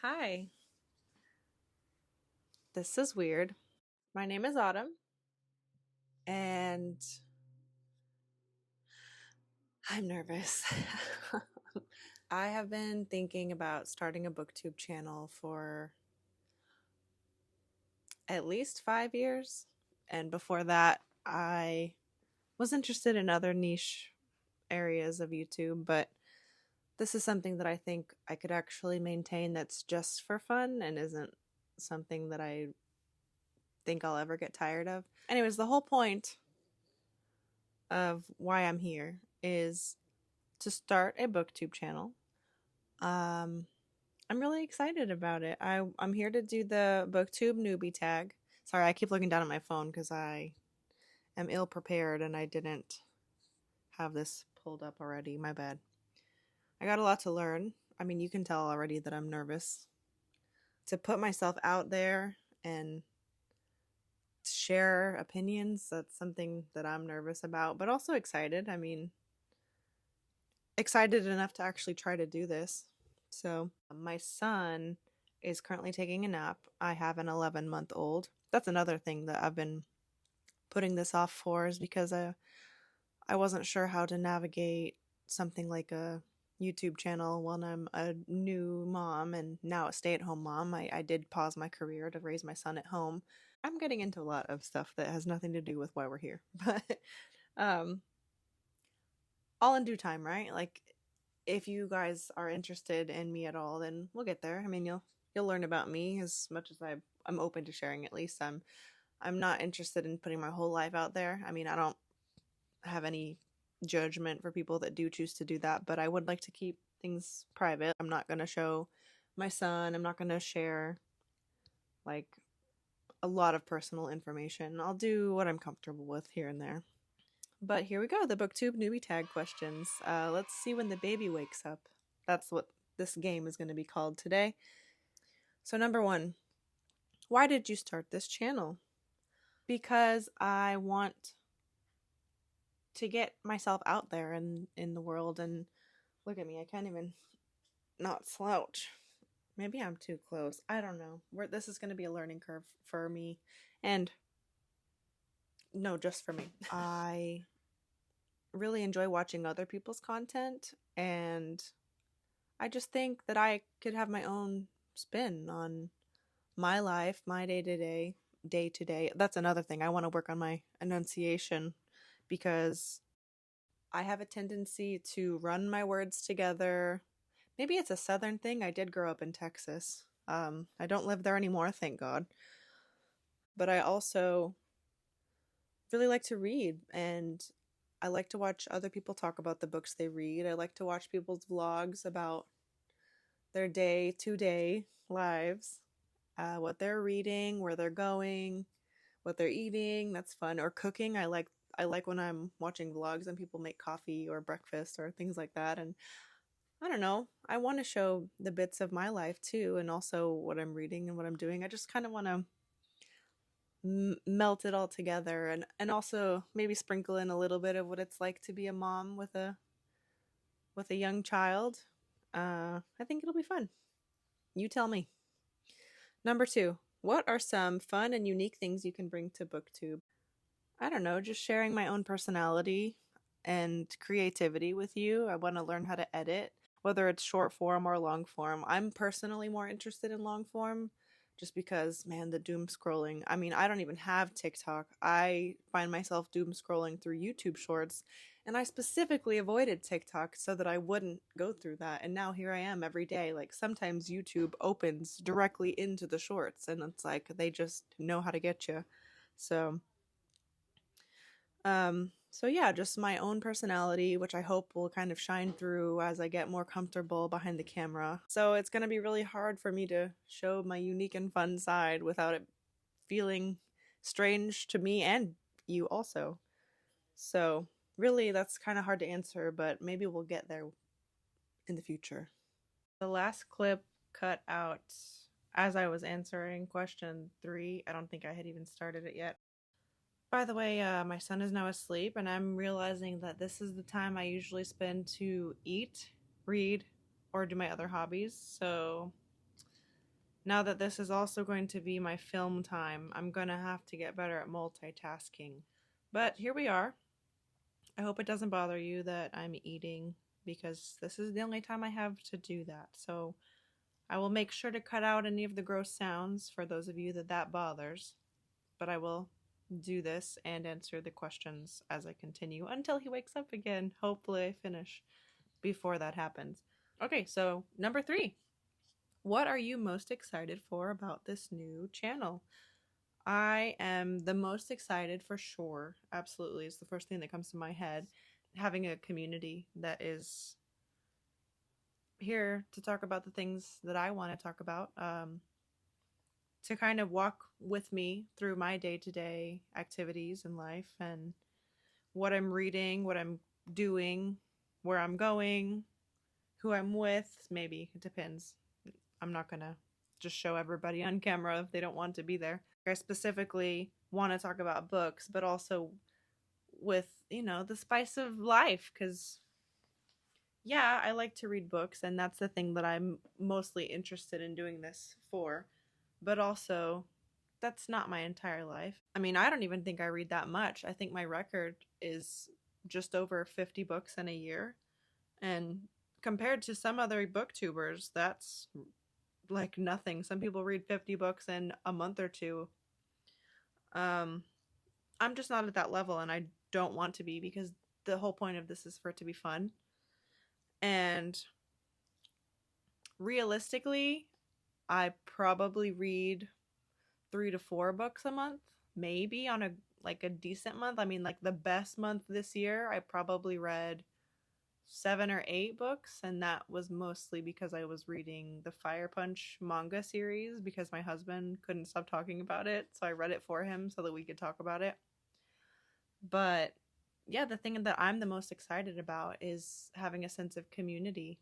Hi, this is weird. My name is Autumn, and I'm nervous. I have been thinking about starting a booktube channel for at least 5 years, and before that, I was interested in other niche areas of YouTube, but this is something that I think I could actually maintain that's just for fun and isn't something that I think I'll ever get tired of. Anyways, the whole point of why I'm here is to start a booktube channel. I'm really excited about it. I'm here to do the Booktube Newbie Tag. Sorry, I keep looking down at my phone because I am ill prepared and I didn't have this pulled up already. My bad. I got a lot to learn. I mean, you can tell already that I'm nervous. To put myself out there and share opinions, that's something that I'm nervous about, but also excited. I mean, excited enough to actually try to do this. So, my son is currently taking a nap. I have an 11-month-old. That's another thing that I've been putting this off for, is because I wasn't sure how to navigate something like a YouTube channel when I'm a new mom and now a stay-at-home mom. I did pause my career to raise my son at home. I'm getting into a lot of stuff that has nothing to do with why we're here, but all in due time, right? Like, if you guys are interested in me at all, then we'll get there. I mean, you'll learn about me as much as I'm open to sharing. At least I'm not interested in putting my whole life out there. I mean, I don't have any judgment for people that do choose to do that, but I would like to keep things private. I'm not going to show my son. I'm not going to share like a lot of personal information. I'll do what I'm comfortable with here and there. But here we go, the Booktube Newbie Tag questions. Let's see when the baby wakes up. That's what this game is going to be called today. So number 1, why did you start this channel? Because I want to get myself out there in the world, and look at me, I can't even not slouch. Maybe I'm too close. I don't know. This is going to be a learning curve for me, and no, just for me. I really enjoy watching other people's content, and I just think that I could have my own spin on my life, my day to day. That's another thing. I want to work on my enunciation because I have a tendency to run my words together. Maybe it's a southern thing. I did grow up in Texas. I don't live there anymore, thank God. But I also really like to read, and I like to watch other people talk about the books they read. I like to watch people's vlogs about their day-to-day lives, what they're reading, where they're going, what they're eating. That's fun. Or cooking. I like when I'm watching vlogs and people make coffee or breakfast or things like that. And I don't know. I want to show the bits of my life too, and also what I'm reading and what I'm doing. I just kind of want to melt it all together, and also maybe sprinkle in a little bit of what it's like to be a mom with a young child. I think it'll be fun. You tell me. Number 2, what are some fun and unique things you can bring to BookTube? I don't know, just sharing my own personality and creativity with you. I want to learn how to edit, whether it's short form or long form. I'm personally more interested in long form just because, man, the doom scrolling. I mean, I don't even have TikTok. I find myself doom scrolling through YouTube shorts, and I specifically avoided TikTok so that I wouldn't go through that. And now here I am every day. Like, sometimes YouTube opens directly into the shorts, and it's like they just know how to get you. So yeah, just my own personality, which I hope will kind of shine through as I get more comfortable behind the camera. So it's going to be really hard for me to show my unique and fun side without it feeling strange to me and you also. So really, that's kind of hard to answer, but maybe we'll get there in the future. The last clip cut out as I was answering question 3. I don't think I had even started it yet. By the way, my son is now asleep, and I'm realizing that this is the time I usually spend to eat, read, or do my other hobbies. So Now that this is also going to be my film time, I'm going to have to get better at multitasking. But here we are. I hope it doesn't bother you that I'm eating, because this is the only time I have to do that. So I will make sure to cut out any of the gross sounds for those of you that that bothers. But I will do this and answer the questions as I continue until he wakes up again. Hopefully I finish before that happens. Okay, so number 3. What are you most excited for about this new channel? I am the most excited for sure. Absolutely. It's the first thing that comes to my head. Having a community that is here to talk about the things that I want to talk about, to kind of walk with me through my day-to-day activities in life and what I'm reading, what I'm doing, where I'm going, who I'm with. Maybe it depends. I'm not gonna just show everybody on camera if they don't want to be there. I specifically want to talk about books, but also with, the spice of life, because yeah, I like to read books, and that's the thing that I'm mostly interested in doing this for. But also, that's not my entire life. I mean, I don't even think I read that much. I think my record is just over 50 books in a year. And compared to some other booktubers, that's like nothing. Some people read 50 books in a month or two. I'm just not at that level, and I don't want to be, because the whole point of this is for it to be fun. And realistically, I probably read 3 to 4 books a month, maybe on a decent month. I mean, like the best month this year, I probably read 7 or 8 books, and that was mostly because I was reading the Fire Punch manga series because my husband couldn't stop talking about it, so I read it for him so that we could talk about it. But yeah, the thing that I'm the most excited about is having a sense of community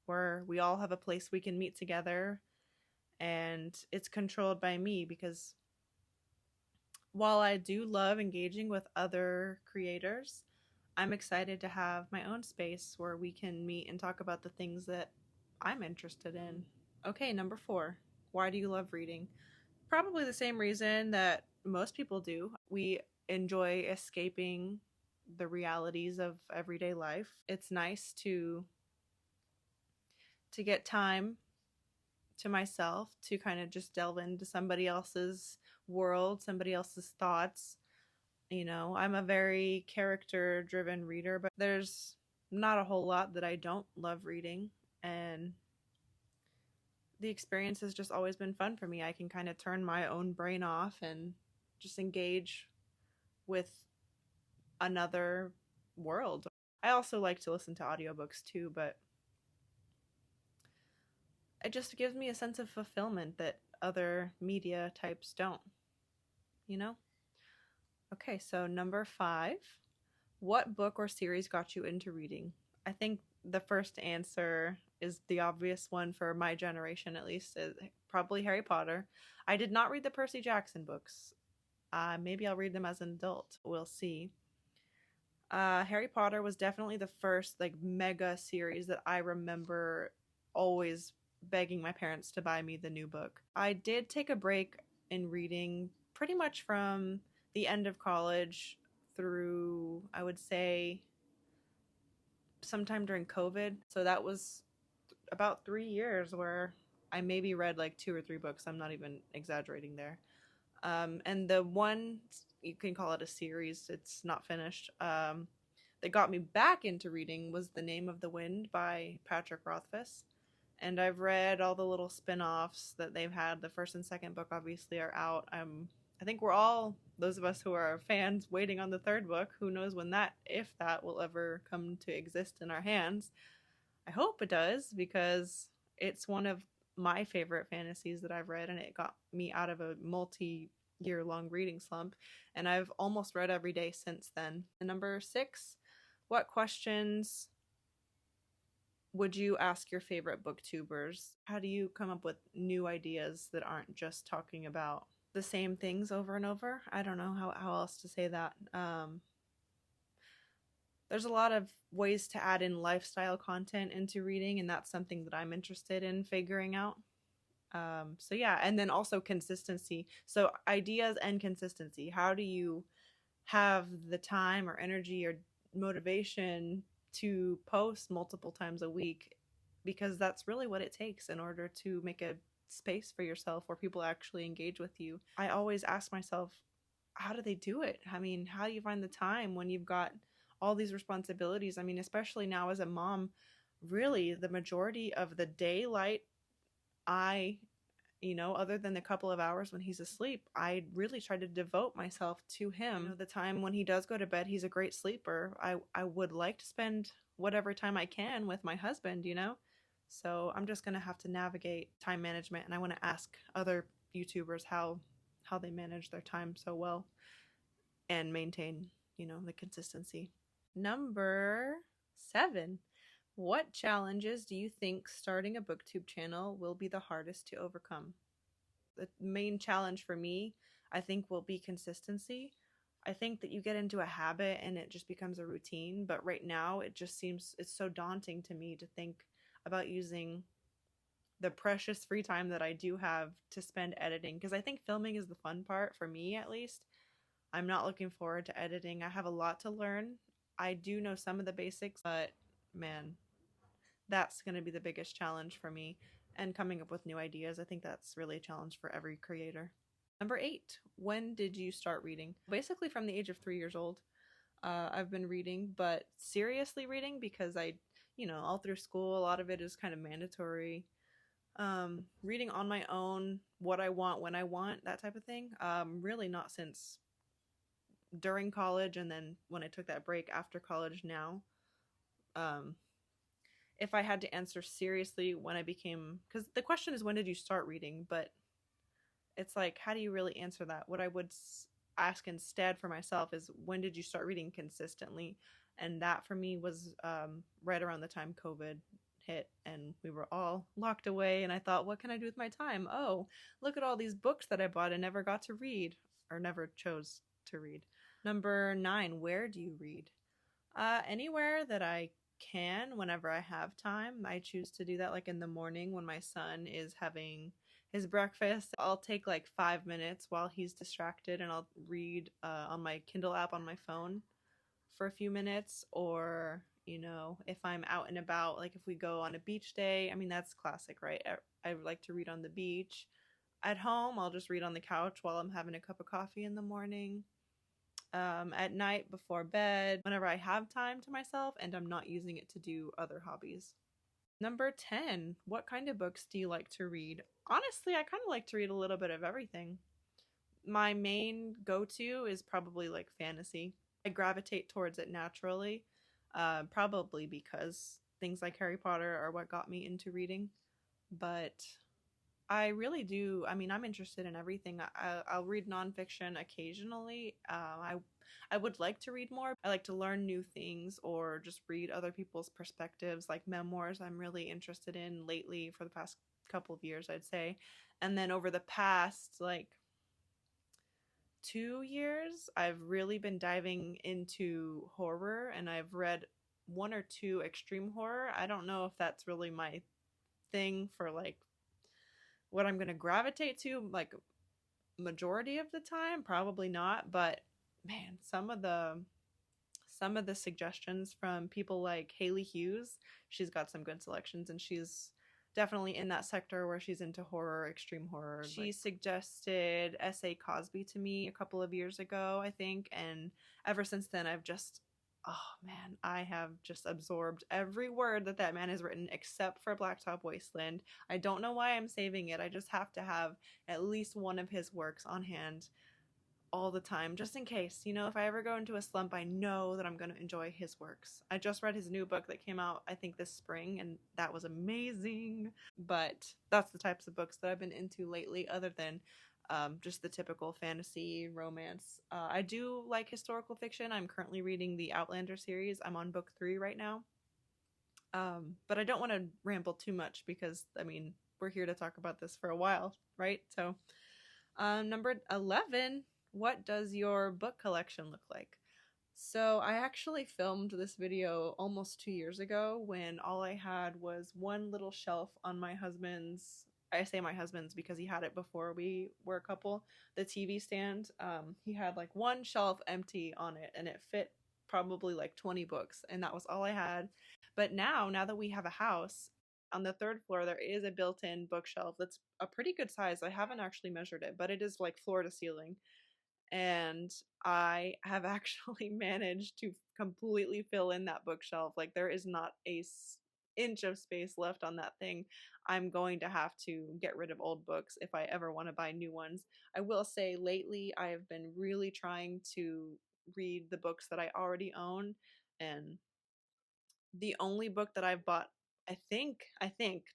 where we all have a place we can meet together, and it's controlled by me, because while I do love engaging with other creators, I'm excited to have my own space where we can meet and talk about the things that I'm interested in. Okay, number 4. Why do you love reading? Probably the same reason that most people do. We enjoy escaping the realities of everyday life. It's nice to get time to myself to kind of just delve into somebody else's world, somebody else's thoughts. I'm a very character driven reader, but there's not a whole lot that I don't love reading, and the experience has just always been fun for me. I can kind of turn my own brain off and just engage with another world. I also like to listen to audiobooks too, but it just gives me a sense of fulfillment that other media types don't, you know? Okay, so number 5. What book or series got you into reading? I think the first answer is the obvious one for my generation, at least, is probably Harry Potter. I did not read the Percy Jackson books. Maybe I'll read them as an adult. We'll see. Harry Potter was definitely the first mega series that I remember always begging my parents to buy me the new book. I did take a break in reading pretty much from the end of college through, I would say, sometime during COVID. So that was about 3 years where I maybe read 2 or 3 books. I'm not even exaggerating there. And the one, you can call it a series, it's not finished, that got me back into reading was The Name of the Wind by Patrick Rothfuss. And I've read all the little spin-offs that they've had. The first and second book obviously are out. I think we're all, those of us who are fans, waiting on the third book. Who knows when that, if that, will ever come to exist in our hands. I hope it does, because it's one of my favorite fantasies that I've read, and it got me out of a multi-year-long reading slump, and I've almost read every day since then. And number 6, what questions would you ask your favorite booktubers? How do you come up with new ideas that aren't just talking about the same things over and over? I don't know how else to say that. There's a lot of ways to add in lifestyle content into reading, and that's something that I'm interested in figuring out. So yeah, and then also consistency. So ideas and consistency. How do you have the time or energy or motivation to post multiple times a week? Because that's really what it takes in order to make a space for yourself where people actually engage with you. I always ask myself, how do they do it? I mean, how do you find the time when you've got all these responsibilities? I mean, especially now as a mom, really the majority of the daylight, I other than the couple of hours when he's asleep, I really try to devote myself to him. The time when he does go to bed, he's a great sleeper. I would like to spend whatever time I can with my husband. So I'm just gonna have to navigate time management, and I want to ask other YouTubers how they manage their time so well and maintain, the consistency. Number 7. What challenges do you think starting a booktube channel will be the hardest to overcome? The main challenge for me, I think, will be consistency. I think that you get into a habit and it just becomes a routine, but right now it just seems it's so daunting to me to think about using the precious free time that I do have to spend editing, because I think filming is the fun part for me, at least. I'm not looking forward to editing. I have a lot to learn. I do know some of the basics, but man, that's going to be the biggest challenge for me. And coming up with new ideas, I think that's really a challenge for every creator. Number 8, when did you start reading? Basically from the age of 3 years old. I've been reading, but seriously reading, because all through school, a lot of it is kind of mandatory. Reading on my own, what I want, when I want, that type of thing. Really not since during college, and then when I took that break after college now. If I had to answer seriously when I became, because the question is when did you start reading, but it's like, how do you really answer that? What I would ask instead for myself is, when did you start reading consistently? And that for me was right around the time COVID hit and we were all locked away, and I thought, what can I do with my time? Oh, look at all these books that I bought and never got to read, or never chose to read. Number 9, where do you read? Anywhere that I can, whenever I have time. I choose to do that like in the morning when my son is having his breakfast. I'll take like 5 minutes while he's distracted and I'll read on my Kindle app on my phone for a few minutes. Or if I'm out and about, like if we go on a beach day, I mean, that's classic, right? I like to read on the beach. At home, I'll just read on the couch while I'm having a cup of coffee in the morning. At night before bed, whenever I have time to myself and I'm not using it to do other hobbies. Number 10, what kind of books do you like to read? Honestly, I kind of like to read a little bit of everything. My main go-to is probably like fantasy. I gravitate towards it naturally, probably because things like Harry Potter are what got me into reading. But I really do. I mean, I'm interested in everything. I'll read nonfiction occasionally. I would like to read more. I like to learn new things or just read other people's perspectives, like memoirs. I'm really interested in lately for the past couple of years, I'd say. And then over the past like 2 years, I've really been diving into horror, and I've read 1 or 2 extreme horror. I don't know if that's really my thing for like what I'm going to gravitate to like majority of the time, probably not. But man, some of the suggestions from people like Haley Hughes, she's got some good selections, and she's definitely in that sector where she's into horror, extreme horror. She suggested S.A. Cosby to me a couple of years ago, I think, and ever since then I've just, oh man, I have just absorbed every word that man has written except for Blacktop Wasteland. I don't know why I'm saving it. I just have to have at least one of his works on hand all the time, just in case. If I ever go into a slump, I know that I'm going to enjoy his works. I just read his new book that came out, I think, this spring, and that was amazing. But that's the types of books that I've been into lately, other than just the typical fantasy, romance. I do like historical fiction. I'm currently reading the Outlander series. I'm on book 3 right now. But I don't want to ramble too much because, I mean, we're here to talk about this for a while, right? So, number 11, what does your book collection look like? So I actually filmed this video almost 2 years ago when all I had was one little shelf on my husband's I say my husband's because he had it before we were a couple. The TV stand, he had like one shelf empty on it, and it fit probably like 20 books, and that was all I had. But now that we have a house, on the third floor there is a built-in bookshelf that's a pretty good size. I haven't actually measured it, but it is like floor to ceiling. And I have actually managed to completely fill in that bookshelf. Like there is not a inch of space left on that thing. I'm going to have to get rid of old books if I ever want to buy new ones. I will say lately I have been really trying to read the books that I already own, and the only book that I've bought, I think,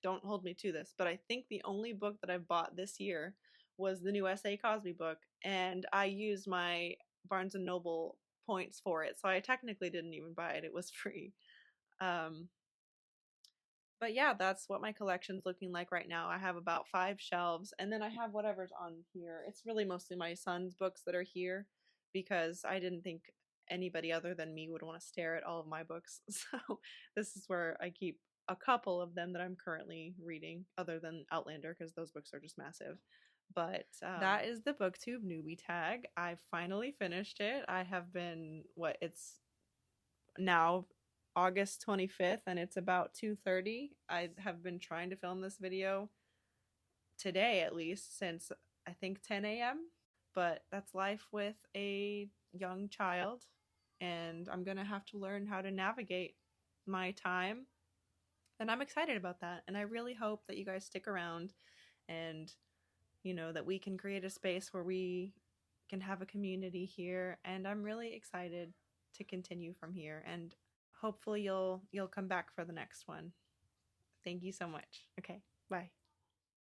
don't hold me to this, but I think the only book that I've bought this year was the new S.A. Cosby book, and I used my Barnes and Noble points for it, so I technically didn't even buy it. It was free. Um, but yeah, that's what my collection's looking like right now. I have about 5 shelves, and then I have whatever's on here. It's really mostly my son's books that are here because I didn't think anybody other than me would want to stare at all of my books. So this is where I keep a couple of them that I'm currently reading, other than Outlander, because those books are just massive. But that is the Booktube Newbie Tag. I finally finished it. I have been, it's now August 25th, and it's about 2:30. I have been trying to film this video today at least since I think 10 a.m. But that's life with a young child, and I'm gonna have to learn how to navigate my time. And I'm excited about that. And I really hope that you guys stick around, and that we can create a space where we can have a community here. And I'm really excited to continue from here. And hopefully you'll come back for the next one. Thank you so much. Okay, bye.